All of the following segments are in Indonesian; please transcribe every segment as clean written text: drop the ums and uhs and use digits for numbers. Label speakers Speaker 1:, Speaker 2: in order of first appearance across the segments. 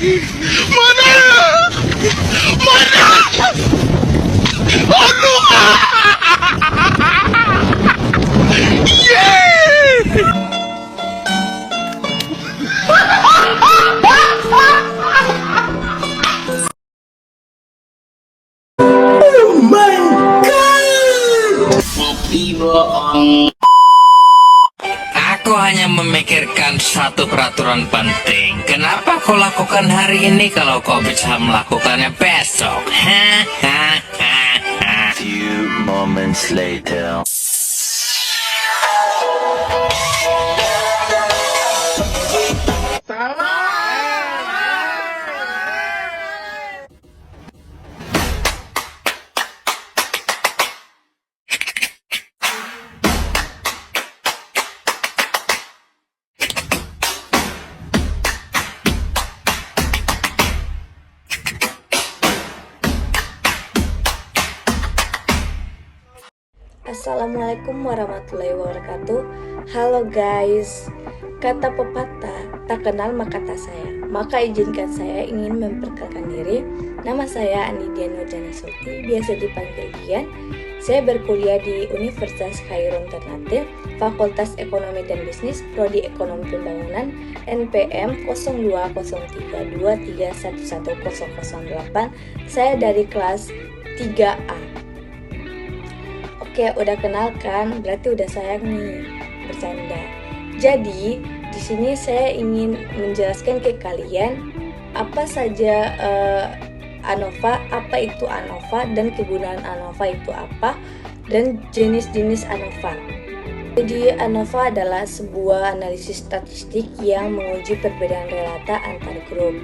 Speaker 1: Mana? Mana? Aduh! Yeah! Oh my God! Happy bohong.
Speaker 2: Aku hanya memikirkan satu peraturan penting. Kenapa kau lakukan hari ini kalau kau bisa melakukannya besok?
Speaker 3: Few moments later.
Speaker 4: Assalamualaikum warahmatullahi wabarakatuh. Halo guys, kata pepatah, tak kenal maka tak sayang. Maka izinkan saya ingin memperkenalkan diri. Nama saya Anidia Nurjana Sulti, biasa dipanggil Dian. Saya berkuliah di Universitas Khairul Ternate, Fakultas Ekonomi dan Bisnis, Prodi Ekonomi Pembangunan, NPM 020323111008. Saya dari kelas 3A. Oke, udah kenal kan? Berarti udah sayang nih, bercanda. Jadi, di sini saya ingin menjelaskan ke kalian apa saja ANOVA, apa itu ANOVA, dan kegunaan ANOVA itu apa, dan jenis-jenis ANOVA. Jadi, ANOVA adalah sebuah analisis statistik yang menguji perbedaan relata antar grup.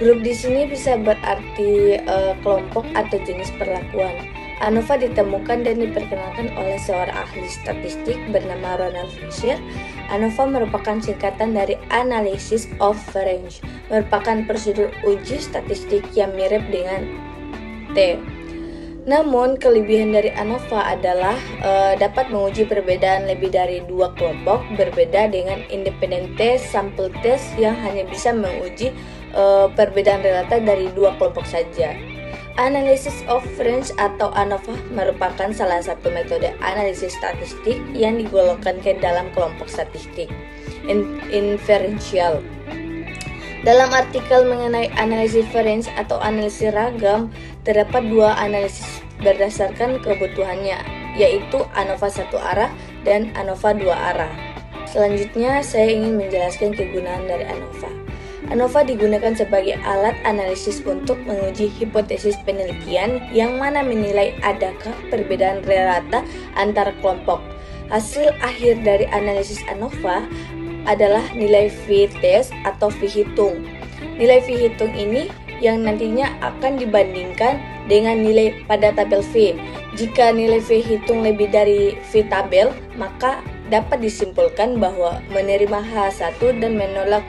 Speaker 4: Grup di sini bisa berarti kelompok atau jenis perlakuan. ANOVA ditemukan dan diperkenalkan oleh seorang ahli statistik bernama Ronald Fisher. ANOVA merupakan singkatan dari Analysis of Variance, merupakan prosedur uji statistik yang mirip dengan T. Namun, kelebihan dari ANOVA adalah dapat menguji perbedaan lebih dari dua kelompok, berbeda dengan independent test, sample test yang hanya bisa menguji perbedaan relata dari dua kelompok saja. Analysis of Variance atau ANOVA merupakan salah satu metode analisis statistik yang digolongkan ke dalam kelompok statistik inferential. Dalam artikel mengenai analisis variance atau analisis ragam, terdapat dua analisis berdasarkan kebutuhannya, yaitu ANOVA satu arah dan ANOVA dua arah. Selanjutnya, saya ingin menjelaskan kegunaan dari ANOVA. ANOVA digunakan sebagai alat analisis untuk menguji hipotesis penelitian yang mana menilai adakah perbedaan relata antar kelompok. Hasil akhir dari analisis ANOVA adalah nilai V-test atau V-hitung. Nilai V-hitung ini yang nantinya akan dibandingkan dengan nilai pada tabel V. Jika nilai V-hitung lebih dari V-tabel, maka dapat disimpulkan bahwa menerima H1 dan menolak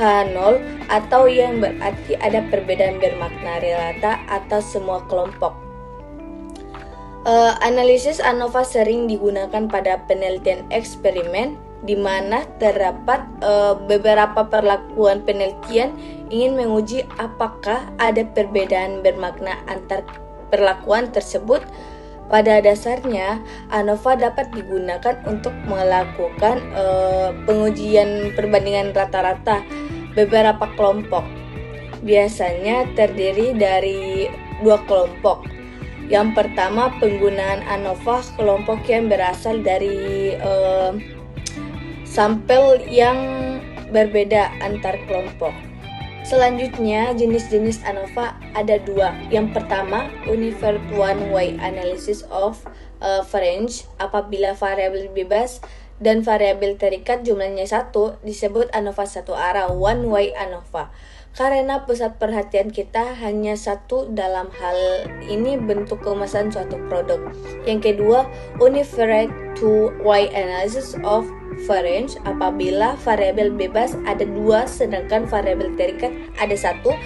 Speaker 4: H0 atau yang berarti ada perbedaan bermakna relata atas semua kelompok. Analisis ANOVA sering digunakan pada penelitian eksperimen di mana terdapat beberapa perlakuan penelitian ingin menguji apakah ada perbedaan bermakna antar perlakuan tersebut. Pada dasarnya, ANOVA dapat digunakan untuk melakukan pengujian perbandingan rata-rata beberapa kelompok. Biasanya terdiri dari dua kelompok. Yang pertama, penggunaan ANOVA kelompok yang berasal dari sampel yang berbeda antar kelompok. Selanjutnya, jenis-jenis ANOVA ada dua. Yang pertama, Unified One-Way Analysis of Variance. Apabila variabel bebas dan variabel terikat jumlahnya satu, disebut ANOVA satu arah, One-Way ANOVA. Karena pusat perhatian kita hanya satu dalam hal ini bentuk kemasan suatu produk. Yang kedua, Unified Two-Way Analysis of Variance. Apabila variabel bebas ada dua sedangkan variabel terikat ada satu,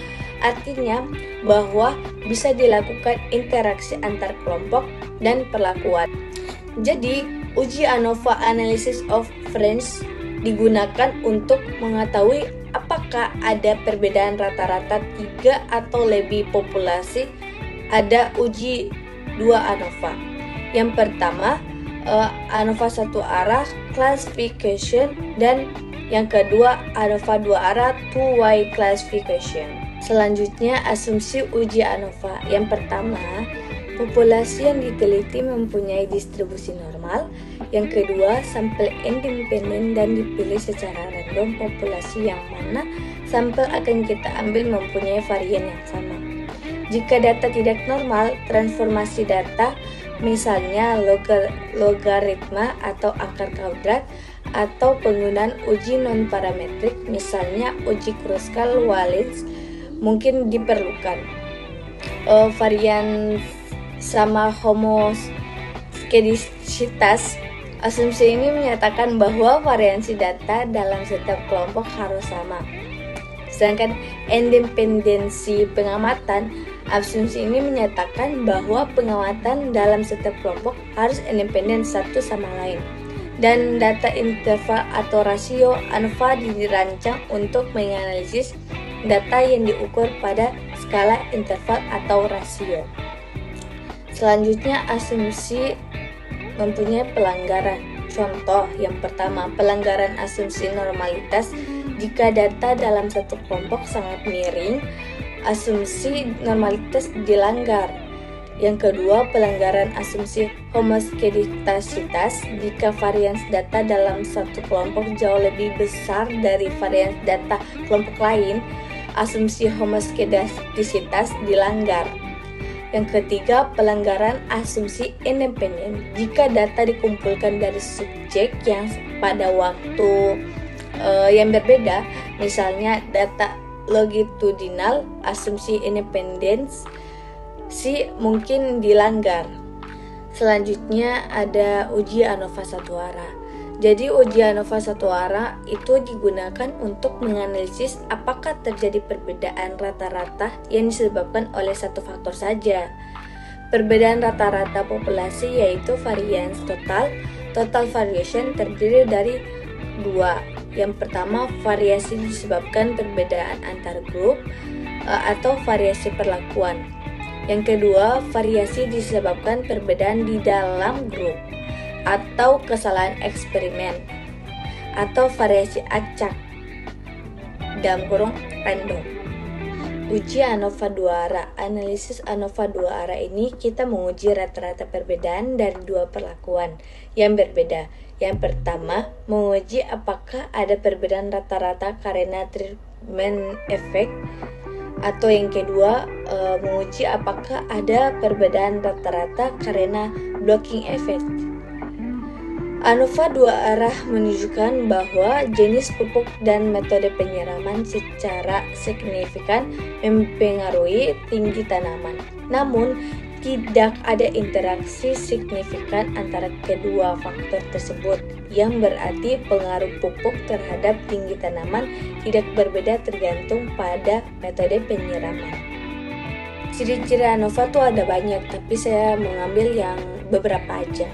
Speaker 4: artinya bahwa bisa dilakukan interaksi antar kelompok dan perlakuan. Jadi, uji ANOVA Analysis of Variance digunakan untuk mengetahui apakah apakah ada perbedaan rata-rata 3 atau lebih populasi, ada uji 2 ANOVA. Yang pertama, ANOVA satu arah classification, dan yang kedua ANOVA 2 arah two-way classification. Selanjutnya, asumsi uji ANOVA. Yang pertama, populasi yang diteliti mempunyai distribusi normal. Yang kedua, sampel independen dan dipilih secara random. Populasi yang mana sampel akan kita ambil mempunyai varian yang sama. Jika data tidak normal, transformasi data, misalnya logaritma atau akar kuadrat, atau penggunaan uji non-parametrik, misalnya uji Kruskal-Wallis, mungkin diperlukan. Varian sama homoskedisitas. Asumsi ini menyatakan bahwa variasi data dalam setiap kelompok harus sama. Sedangkan independensi pengamatan, asumsi ini menyatakan bahwa pengamatan dalam setiap kelompok harus independen satu sama lain. Dan data interval atau rasio ANOVA dirancang untuk menganalisis data yang diukur pada skala interval atau rasio. Selanjutnya, asumsi mempunyai pelanggaran. Contoh yang pertama, pelanggaran asumsi normalitas. Jika data dalam satu kelompok sangat miring, asumsi normalitas dilanggar. Yang kedua, pelanggaran asumsi homoskedisitas. Jika varians data dalam satu kelompok jauh lebih besar dari varians data kelompok lain, asumsi homoskedisitas dilanggar. Yang ketiga, pelanggaran asumsi independen. Jika data dikumpulkan dari subjek yang pada waktu yang berbeda, misalnya data longitudinal, asumsi independensi mungkin dilanggar. Selanjutnya ada uji ANOVA satu arah. Jadi uji ANOVA satu arah itu digunakan untuk menganalisis apakah terjadi perbedaan rata-rata yang disebabkan oleh satu faktor saja. Perbedaan rata-rata populasi yaitu variance total. Total variation terdiri dari 2. Yang pertama, variasi disebabkan perbedaan antar grup atau variasi perlakuan. Yang kedua, variasi disebabkan perbedaan di dalam grup atau kesalahan eksperimen, atau variasi acak dalam kurung random. Uji ANOVA 2 arah. Analisis ANOVA 2 arah ini kita menguji rata-rata perbedaan dari 2 perlakuan yang berbeda. Yang pertama, menguji apakah ada perbedaan rata-rata karena treatment effect, atau yang kedua, menguji apakah ada perbedaan rata-rata karena blocking effect. ANOVA 2 arah menunjukkan bahwa jenis pupuk dan metode penyiraman secara signifikan mempengaruhi tinggi tanaman. Namun, tidak ada interaksi signifikan antara kedua faktor tersebut, yang berarti pengaruh pupuk terhadap tinggi tanaman tidak berbeda tergantung pada metode penyiraman. Ciri-ciri ANOVA itu ada banyak, tapi saya mengambil yang beberapa aja.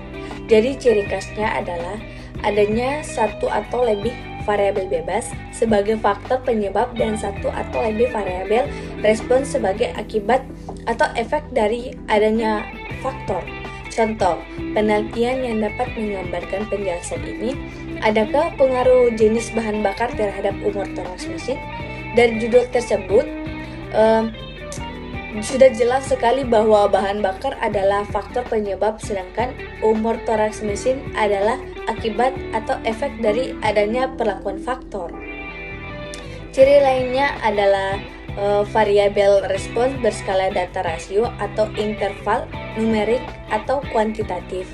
Speaker 4: Jadi ciri khasnya adalah adanya satu atau lebih variabel bebas sebagai faktor penyebab dan satu atau lebih variabel respons sebagai akibat atau efek dari adanya faktor. Contoh, penelitian yang dapat menggambarkan penjelasan ini, adakah pengaruh jenis bahan bakar terhadap umur toraks mesin? Dari judul tersebut, sudah jelas sekali bahwa bahan bakar adalah faktor penyebab, sedangkan umur toraks mesin adalah akibat atau efek dari adanya perlakuan faktor. Ciri lainnya adalah variabel respons berskala data rasio atau interval numerik atau kuantitatif.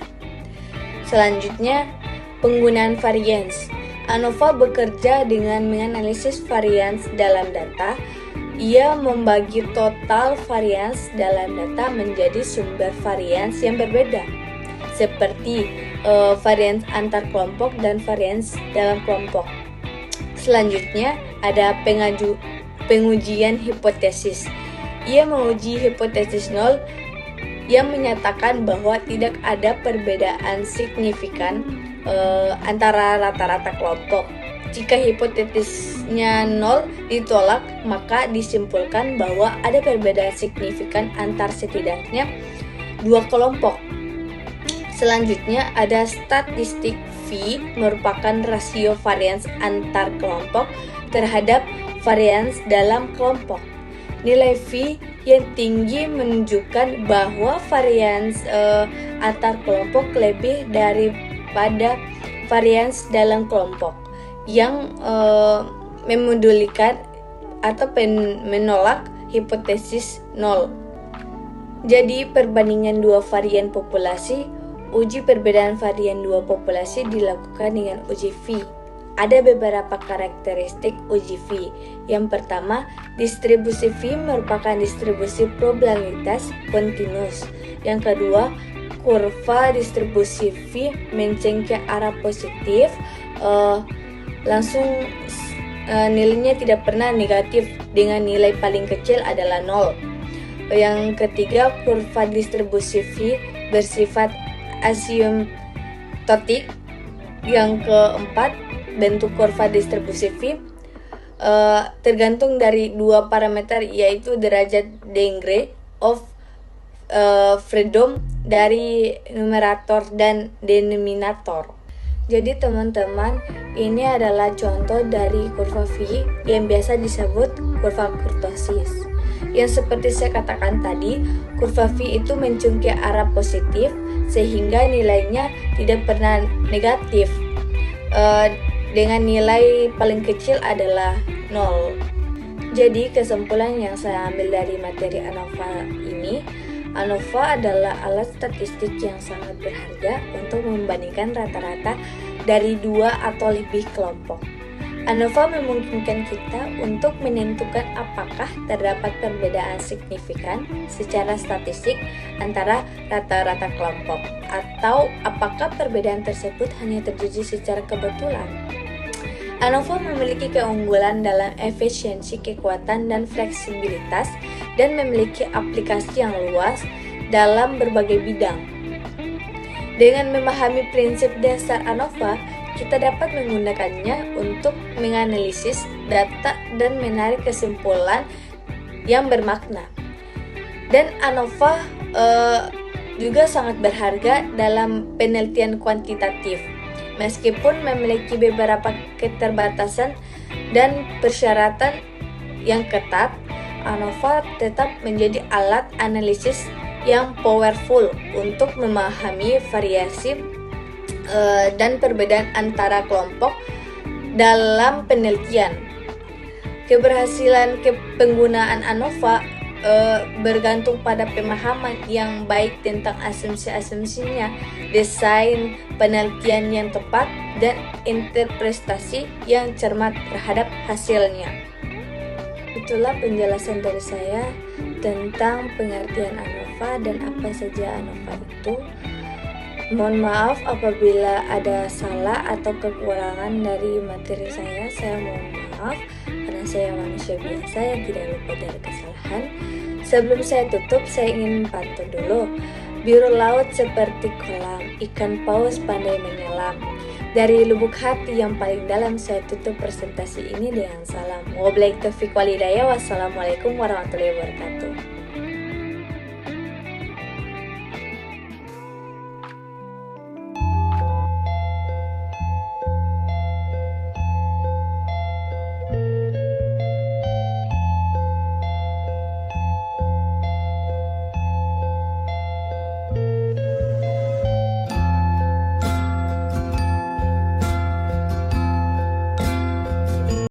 Speaker 4: Selanjutnya, penggunaan varians. ANOVA bekerja dengan menganalisis varians dalam data. Ia membagi total varians dalam data menjadi sumber varians yang berbeda, seperti varians antar kelompok dan varians dalam kelompok. Selanjutnya ada pengujian hipotesis. Ia menguji hipotesis nol yang menyatakan bahwa tidak ada perbedaan signifikan antara rata-rata kelompok. Jika hipotesis nya 0 ditolak, maka disimpulkan bahwa ada perbedaan signifikan antar setidaknya dua kelompok. Selanjutnya ada statistik V merupakan rasio varians antar kelompok terhadap varians dalam kelompok. Nilai V yang tinggi menunjukkan bahwa varians antar kelompok lebih daripada varians dalam kelompok, yang memodulikan atau menolak hipotesis 0. Jadi perbandingan dua varian populasi, uji perbedaan varian dua populasi dilakukan dengan uji V. Ada beberapa karakteristik uji V. Yang pertama, distribusi V merupakan distribusi probabilitas kontinus. Yang kedua, kurva distribusi V menceng ke arah positif, langsung nilainya tidak pernah negatif dengan nilai paling kecil adalah 0. Yang ketiga, kurva distribusi V bersifat asimptotik. Yang keempat, bentuk kurva distribusi V tergantung dari dua parameter, yaitu derajat degree of freedom dari numerator dan denominator. Jadi teman-teman, ini adalah contoh dari kurva V yang biasa disebut kurva kurtosis. Yang seperti saya katakan tadi, kurva V itu mencung ke arah positif sehingga nilainya tidak pernah negatif. Dengan nilai paling kecil adalah 0. Jadi kesimpulan yang saya ambil dari materi ANOVA ini, ANOVA adalah alat statistik yang sangat berharga untuk membandingkan rata-rata dari dua atau lebih kelompok. ANOVA memungkinkan kita untuk menentukan apakah terdapat perbedaan signifikan secara statistik antara rata-rata kelompok, atau apakah perbedaan tersebut hanya terjadi secara kebetulan. ANOVA memiliki keunggulan dalam efisiensi, kekuatan, dan fleksibilitas, dan memiliki aplikasi yang luas dalam berbagai bidang. Dengan memahami prinsip dasar ANOVA, kita dapat menggunakannya untuk menganalisis data dan menarik kesimpulan yang bermakna. Dan ANOVA juga sangat berharga dalam penelitian kuantitatif. Meskipun memiliki beberapa keterbatasan dan persyaratan yang ketat, ANOVA tetap menjadi alat analisis yang powerful untuk memahami variasi dan perbedaan antara kelompok dalam penelitian. Keberhasilan penggunaan ANOVA bergantung pada pemahaman yang baik tentang asumsi-asumsinya, desain penelitian yang tepat, dan interpretasi yang cermat terhadap hasilnya. Itulah penjelasan dari saya tentang pengertian ANOVA dan apa saja ANOVA itu. Mohon maaf apabila ada salah atau kekurangan dari materi saya mohon maaf karena saya manusia biasa yang tidak lupa dari kesalahan. Sebelum saya tutup, saya ingin pantun dulu. Biru laut seperti kolam, ikan paus pandai menyelam. Dari lubuk hati yang paling dalam, saya tutup presentasi ini dengan salam. Wabillahi taufiq wal hidayah. Wassalamualaikum warahmatullahi wabarakatuh.